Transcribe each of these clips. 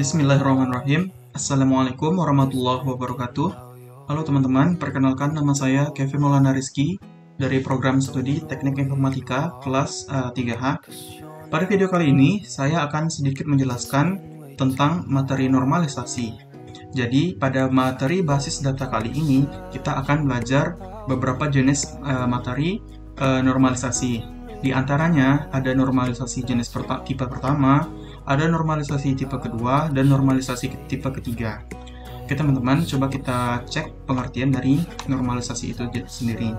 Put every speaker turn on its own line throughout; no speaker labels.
Bismillahirrahmanirrahim. Assalamualaikum warahmatullahi wabarakatuh. Halo teman-teman, perkenalkan nama saya Kevin Maulana Rizky dari program studi Teknik Informatika kelas 3H. Pada video kali ini, saya akan sedikit menjelaskan tentang materi normalisasi. Jadi, pada materi basis data kali ini, kita akan belajar beberapa jenis materi normalisasi. Di antaranya, ada normalisasi jenis tipe pertama, ada normalisasi tipe kedua, dan normalisasi tipe ketiga. Oke teman-teman, coba kita cek pengertian dari normalisasi itu sendiri.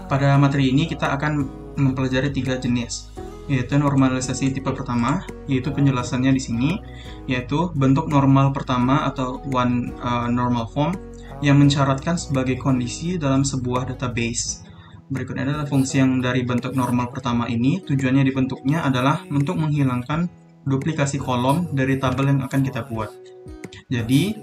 Pada materi ini kita akan mempelajari 3 jenis, yaitu normalisasi tipe pertama, yaitu penjelasannya di sini, yaitu bentuk normal pertama atau one normal form yang mensyaratkan sebagai kondisi dalam sebuah database. Berikutnya adalah fungsi yang dari bentuk normal pertama ini, tujuannya dibentuknya adalah untuk menghilangkan duplikasi kolom dari tabel yang akan kita buat. Jadi,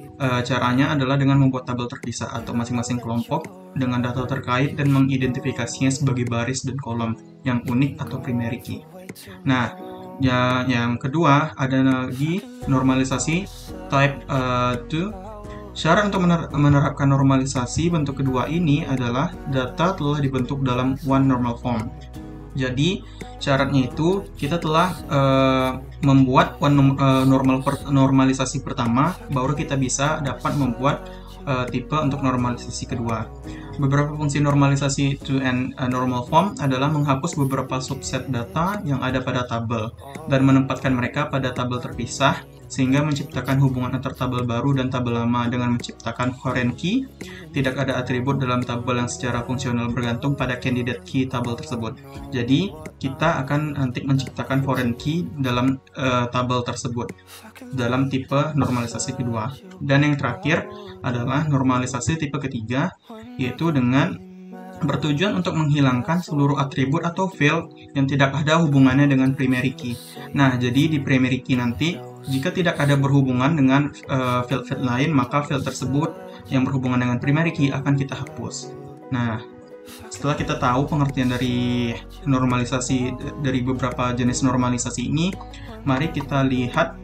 caranya adalah dengan membuat tabel terpisah atau masing-masing kelompok dengan data terkait dan mengidentifikasinya sebagai baris dan kolom yang unik atau primary key. Nah, yang kedua ada lagi normalisasi type 2. Syarat untuk menerapkan normalisasi bentuk kedua ini adalah data telah dibentuk dalam one normal form. Jadi, syaratnya itu kita telah membuat normalisasi pertama, baru kita bisa dapat membuat tipe untuk normalisasi kedua. Beberapa fungsi normalisasi to and normal form adalah menghapus beberapa subset data yang ada pada tabel dan menempatkan mereka pada tabel terpisah, sehingga menciptakan hubungan antar tabel baru dan tabel lama dengan menciptakan foreign key. Tidak ada atribut dalam tabel yang secara fungsional bergantung pada candidate key tabel tersebut. Jadi, kita akan nanti menciptakan foreign key dalam tabel tersebut dalam tipe normalisasi kedua. Dan yang terakhir adalah normalisasi tipe ketiga, yaitu dengan bertujuan untuk menghilangkan seluruh atribut atau field yang tidak ada hubungannya dengan primary key. Nah, jadi di primary key nanti, jika tidak ada berhubungan dengan field-field lain, maka field tersebut yang berhubungan dengan primary key akan kita hapus. Nah, setelah kita tahu pengertian dari normalisasi, dari beberapa jenis normalisasi ini, mari kita lihat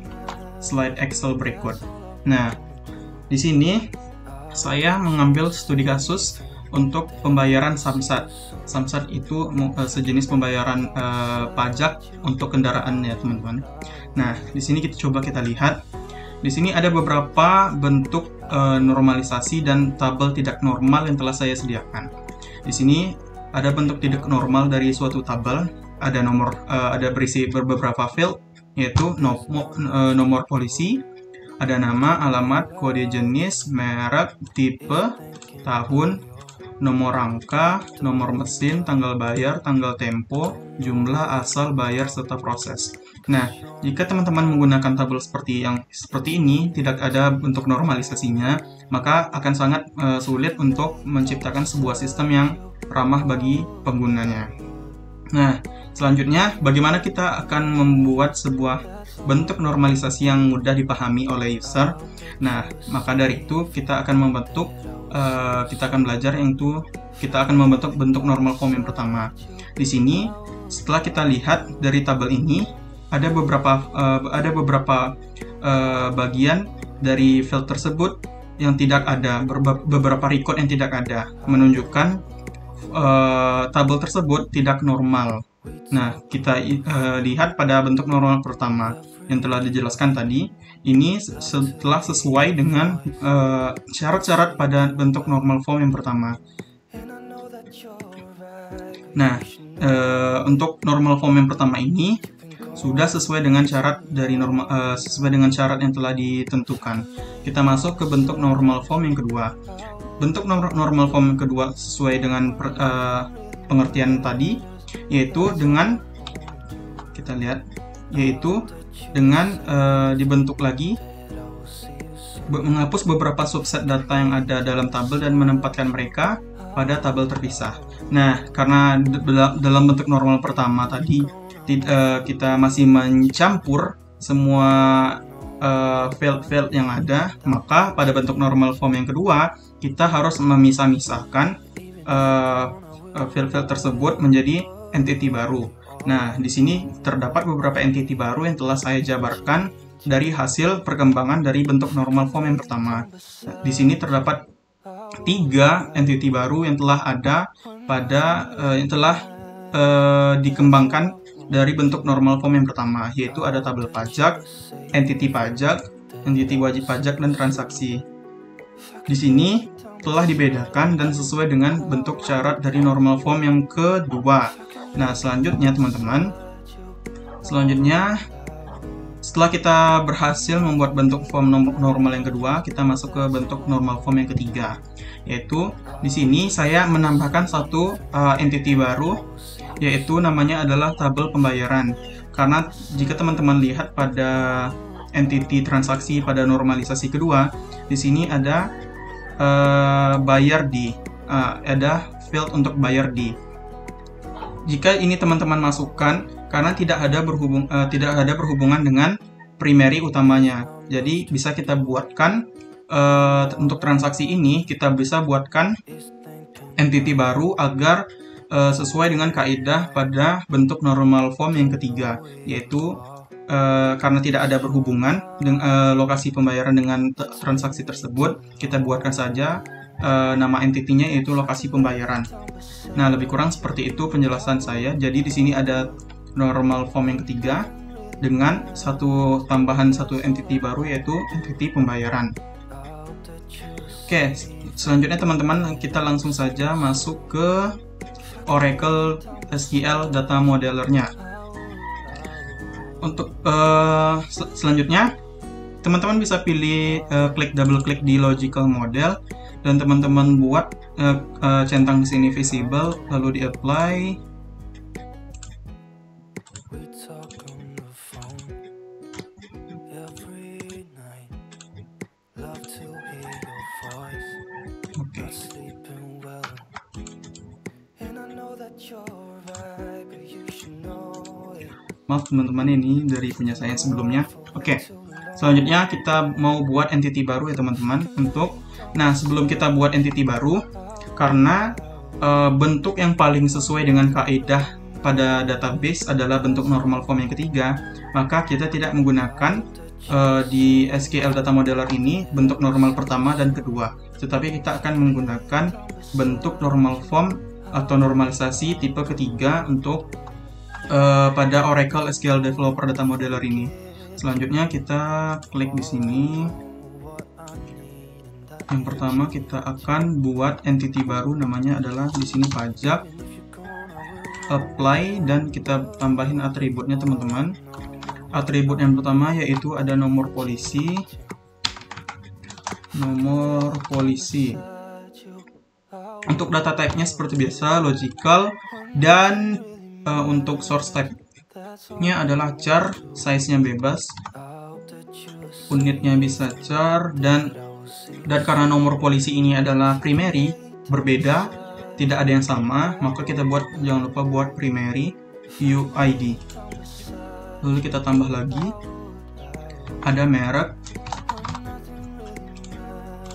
slide Excel berikut. Nah, di sini saya mengambil studi kasus untuk pembayaran samsat. Samsat itu sejenis pembayaran pajak untuk kendaraan ya teman-teman. Nah, di sini kita lihat. Di sini ada beberapa bentuk normalisasi dan tabel tidak normal yang telah saya sediakan. Di sini ada bentuk tidak normal dari suatu tabel, ada berisi beberapa field, yaitu nomor polisi, ada nama, alamat, kode jenis, merek, tipe, tahun, nomor rangka, nomor mesin, tanggal bayar, tanggal tempo, jumlah, asal, bayar, serta proses. Nah, jika teman-teman menggunakan tabel seperti ini, tidak ada bentuk normalisasinya, maka akan sangat sulit untuk menciptakan sebuah sistem yang ramah bagi penggunanya. Nah, selanjutnya, bagaimana kita akan membuat sebuah bentuk normalisasi yang mudah dipahami oleh user? Nah, maka dari itu kita akan membentuk bentuk normal form yang pertama. Di sini, setelah kita lihat dari tabel ini, ada beberapa bagian dari field tersebut yang tidak ada, beberapa record yang tidak ada, menunjukkan tabel tersebut tidak normal. Nah, kita lihat pada bentuk normal pertama yang telah dijelaskan tadi, ini setelah sesuai dengan syarat-syarat pada bentuk normal form yang pertama. Nah, untuk normal form yang pertama ini sudah sesuai dengan syarat yang telah ditentukan. Kita masuk ke bentuk normal form yang kedua. Bentuk normal form yang kedua sesuai dengan pengertian tadi, yaitu dengan dibentuk lagi, menghapus beberapa subset data yang ada dalam tabel dan menempatkan mereka pada tabel terpisah. Nah, karena dalam bentuk normal pertama tadi kita masih mencampur semua field yang ada, maka pada bentuk normal form yang kedua kita harus memisah-misahkan field tersebut menjadi entity baru. Nah, di sini terdapat beberapa entity baru yang telah saya jabarkan dari hasil perkembangan dari bentuk normal form yang pertama. Di sini terdapat 3 entity baru yang telah ada yang telah dikembangkan dari bentuk normal form yang pertama, yaitu ada tabel pajak, entity wajib pajak, dan transaksi. Di sini telah dibedakan dan sesuai dengan bentuk syarat dari normal form yang kedua. Nah, selanjutnya teman-teman, setelah kita berhasil membuat bentuk form normal yang kedua, kita masuk ke bentuk normal form yang ketiga. Yaitu di sini saya menambahkan satu entity baru, yaitu namanya adalah tabel pembayaran. Karena jika teman-teman lihat pada entity transaksi pada normalisasi kedua, di sini ada bayar di, ada field untuk bayar di. Jika ini teman-teman masukkan, karena tidak ada berhubungan dengan primary utamanya, jadi bisa kita buatkan untuk transaksi ini kita bisa buatkan entity baru agar sesuai dengan kaidah pada bentuk normal form yang ketiga, yaitu karena tidak ada berhubungan dengan lokasi pembayaran dengan transaksi tersebut, kita buatkan saja nama entity-nya yaitu lokasi pembayaran. Nah, lebih kurang seperti itu penjelasan saya. Jadi di sini ada normal form yang ketiga dengan tambahan satu entity baru, yaitu entity pembayaran. Oke, selanjutnya teman-teman, kita langsung saja masuk ke Oracle SQL Data Modeler-nya. Untuk selanjutnya, teman-teman bisa pilih double klik di logical model, dan teman-teman buat centang di sini visible, lalu di apply. Oke. Maaf teman-teman, ini dari punya saya sebelumnya. Oke, selanjutnya kita mau buat entity baru ya teman-teman. Nah, sebelum kita buat entity baru, karena bentuk yang paling sesuai dengan kaidah pada database adalah bentuk normal form yang ketiga, maka kita tidak menggunakan di SQL Data Modeler ini bentuk normal pertama dan kedua, tetapi kita akan menggunakan bentuk normal form atau normalisasi tipe ketiga untuk pada Oracle SQL Developer Data Modeler ini. Selanjutnya kita klik di sini. Yang pertama kita akan buat entity baru, namanya adalah di sini pajak. Apply, dan kita tambahin atributnya teman-teman. Atribut yang pertama yaitu ada nomor polisi. Untuk data type-nya seperti biasa logical, dan untuk source type-nya adalah char, size-nya bebas, unitnya bisa char, dan karena nomor polisi ini adalah primary, berbeda, tidak ada yang sama, maka kita jangan lupa buat primary UID. Lalu kita tambah lagi, ada merek,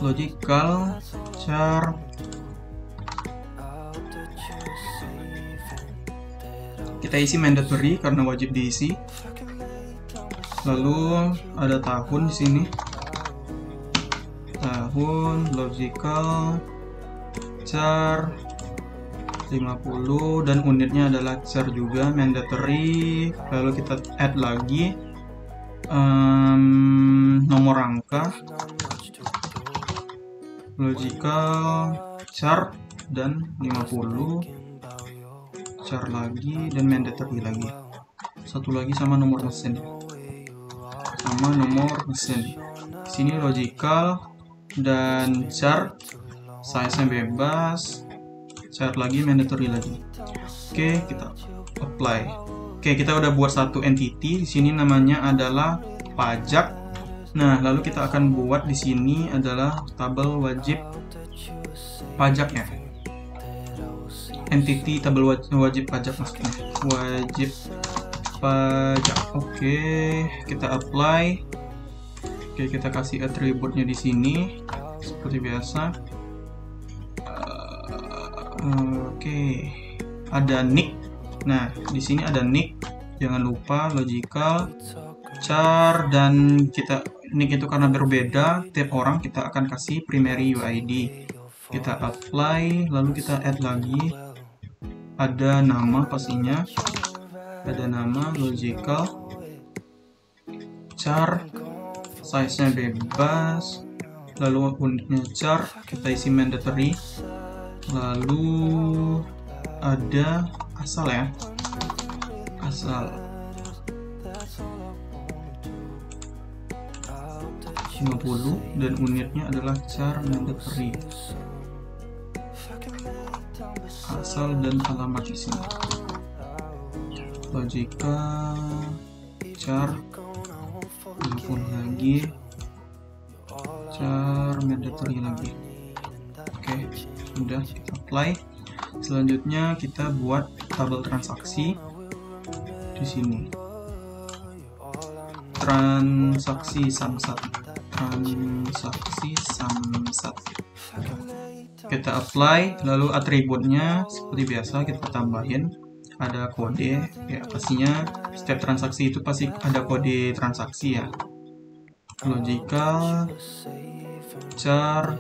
logical, char, kita isi mandatory karena wajib diisi. Lalu ada tahun di sini, tahun, logical, char 50, dan unitnya adalah char juga, mandatory. Lalu kita add lagi nomor rangka, logical, char, dan 50, char lagi, dan mandatory lagi. Satu lagi sama nomor mesin. Di sini logical dan char, size-nya bebas, char lagi, mandatory lagi. Oke, kita apply. Oke, kita udah buat satu entity. Di sini namanya adalah pajak. Nah, lalu kita akan buat di sini adalah tabel wajib pajak ya. Entity tabel wajib pajak maksudnya. Wajib pajak. Oke, kita apply. Oke, kita kasih atributnya di sini seperti biasa. Oke, ada nick Nah, di sini ada nick, jangan lupa logical, char, dan nick itu karena berbeda tiap orang kita akan kasih primary UID. Kita apply, lalu kita add lagi. Ada nama pastinya, ada nama logical, char, size-nya bebas, lalu unitnya char, kita isi mandatory, lalu ada asal ya, asal 50 dan unitnya adalah char mandatory, asal dan alamat di sini. Logical, char 50 lagi, char mandatory lagi. Oke, udah kita apply. Selanjutnya kita buat tabel transaksi di sini. Transaksi samsat. Kita apply, lalu atributnya seperti biasa kita tambahin. Ada kode, ya pastinya setiap transaksi itu pasti ada kode transaksi ya. Logical, char,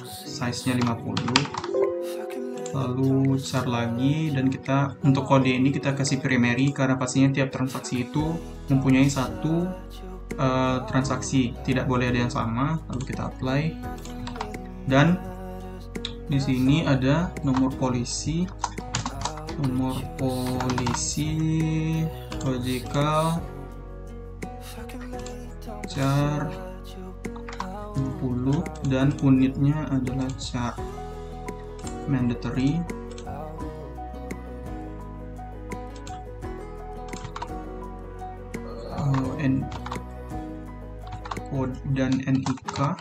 size-nya 50, lalu char lagi, dan kita untuk kode ini kita kasih primary karena pastinya tiap transaksi itu mempunyai satu transaksi, tidak boleh ada yang sama. Lalu kita apply, dan di sini ada nomor polisi, logical, char 60, dan unitnya adalah char mandatory, code dan NIK.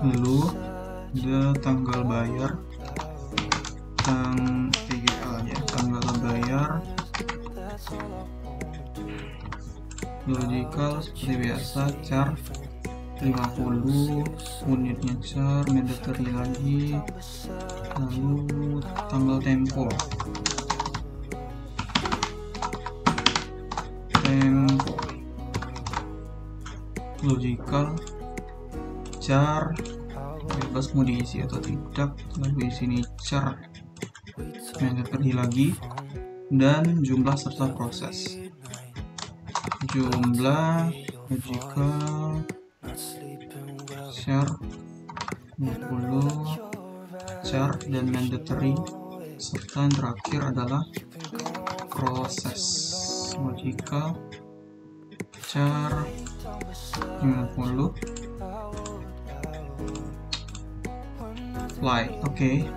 Lalu ada tanggal bayar, tanggal bayar, logical seperti biasa, char 50, unitnya char mandatory lagi, lalu tanggal tempo, logical, char bebas mau diisi atau tidak, lalu di sini char mandatory lagi, dan jumlah serta proses, jumlah logical, char 50, char dan mandatory, serta yang terakhir adalah proses, logical, char 50, apply. Oke.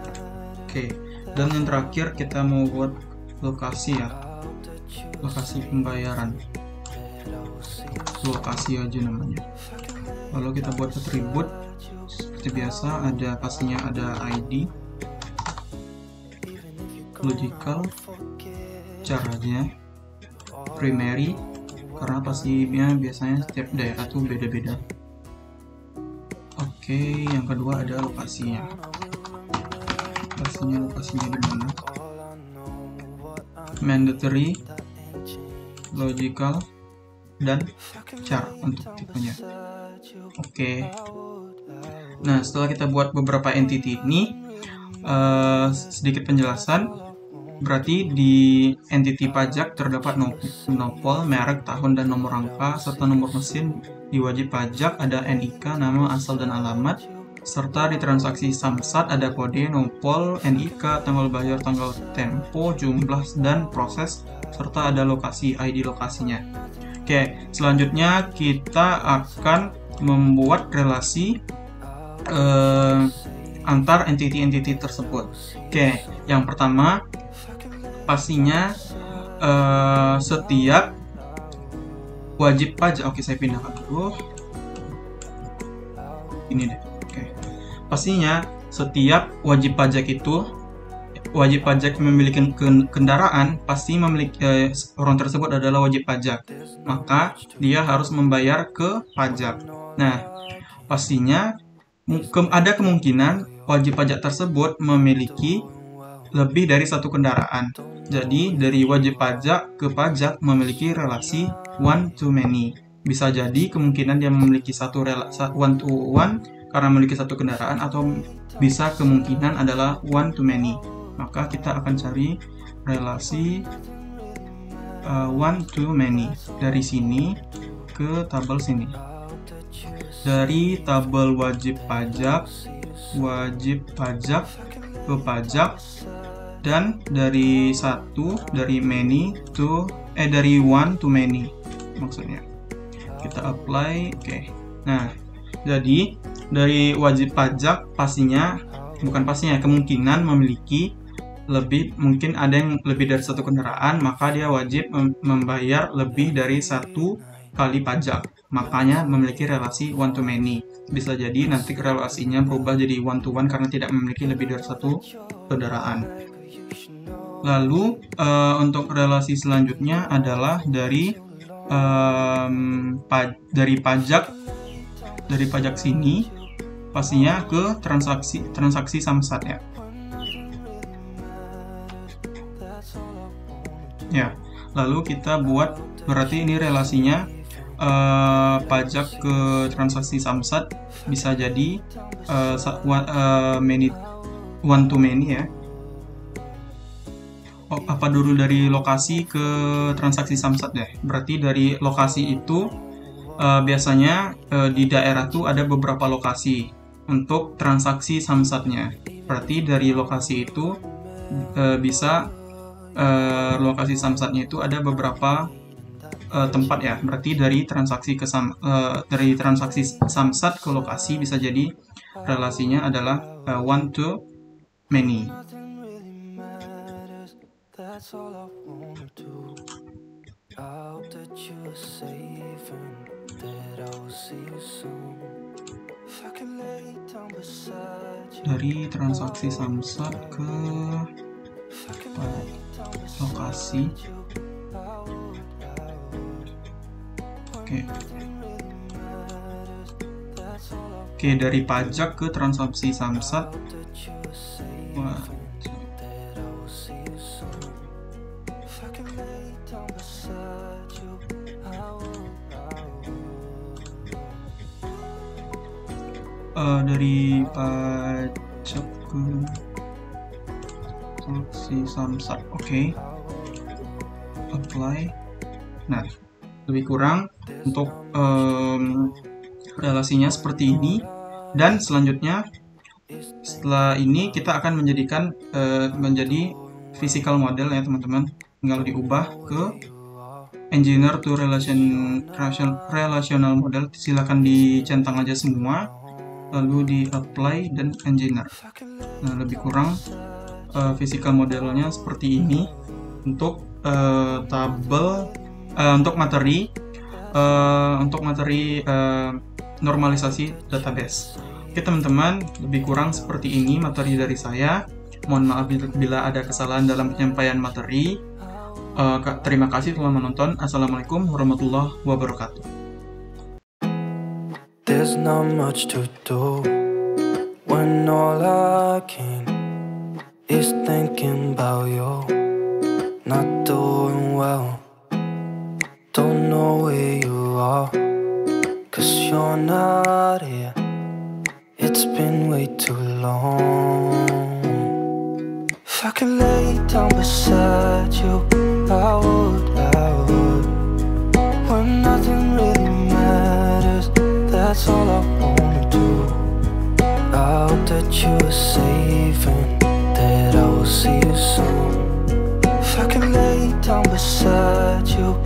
Dan yang terakhir kita mau buat lokasi ya, lokasi pembayaran, lokasi aja namanya. Lalu kita buat atribut seperti biasa, ada pastinya ada ID, logical, caranya primary karena pastinya biasanya setiap daerah tuh beda-beda. Oke, yang kedua ada lokasinya. Lokasinya di mana? Mandatory, logical, dan char untuk tipenya. Oke. Nah, setelah kita buat beberapa entity ini, sedikit penjelasan. Berarti di entity pajak terdapat nopol, merek, tahun, dan nomor angka, serta nomor mesin. Di wajib pajak ada NIK, nama, asal, dan alamat, serta di transaksi samsat ada kode, nopol, NIK, tanggal bayar, tanggal tempo, jumlah, dan proses, serta ada lokasi, ID lokasinya. Oke, selanjutnya kita akan membuat relasi antar entity-entity tersebut. Oke, yang pertama pastinya setiap wajib pajak. Oke, saya pindahkan dulu. Ini deh. pastinya setiap wajib pajak memiliki kendaraan, pasti memiliki orang tersebut adalah wajib pajak. Maka dia harus membayar ke pajak. Nah, pastinya ada kemungkinan wajib pajak tersebut memiliki lebih dari satu kendaraan. Jadi, dari wajib pajak ke pajak memiliki relasi one to many. Bisa jadi kemungkinan dia memiliki one to one karena memiliki satu kendaraan, atau bisa kemungkinan adalah one to many. Maka kita akan cari relasi one to many. Dari sini ke tabel sini. Dari tabel wajib pajak ke pajak, dan dari dari one to many maksudnya. Kita apply, oke. Nah, jadi dari wajib pajak kemungkinan memiliki mungkin ada yang lebih dari satu kendaraan, maka dia wajib membayar lebih dari satu kali pajak. Makanya memiliki relasi one to many. Bisa jadi nanti relasinya berubah jadi one to one karena tidak memiliki lebih dari satu kendaraan. Lalu untuk relasi selanjutnya adalah dari pajak sini pastinya ke transaksi samsat ya. Ya, lalu kita buat, berarti ini relasinya pajak ke transaksi samsat bisa jadi one to many ya. Apa dulu dari lokasi ke transaksi samsat ya. Berarti dari lokasi itu biasanya di daerah tuh ada beberapa lokasi untuk transaksi samsatnya. Berarti dari lokasi itu bisa lokasi samsatnya itu ada beberapa tempat ya. Berarti dari transaksi samsat ke lokasi bisa jadi relasinya adalah one to many. Dari transaksi samsat ke lokasi. Oke, dari pajak ke transaksi samsat. Dari pajak ke transaksi samsat. Oke. Apply. Nah, lebih kurang untuk relasinya seperti ini. Dan selanjutnya setelah ini kita akan menjadi physical model ya teman-teman. Tinggal diubah ke engineer to relational model. Silakan dicentang aja semua, lalu di apply dan engineer. Nah, lebih kurang physical modelnya seperti ini untuk tabel untuk materi normalisasi database. Oke teman-teman, lebih kurang seperti ini materi dari saya. Mohon maaf bila ada kesalahan dalam penyampaian materi. Terima kasih telah menonton. Assalamualaikum warahmatullahi wabarakatuh.
There's not much to do when all I can is thinking about you. Not doing well, don't know where you are, 'cause you're not here. It's been way too long. If I could lay down beside you, I would. When nothing really matters, that's all I wanna do. I hope that you're safe and that I will see you soon. If I could lay down beside you,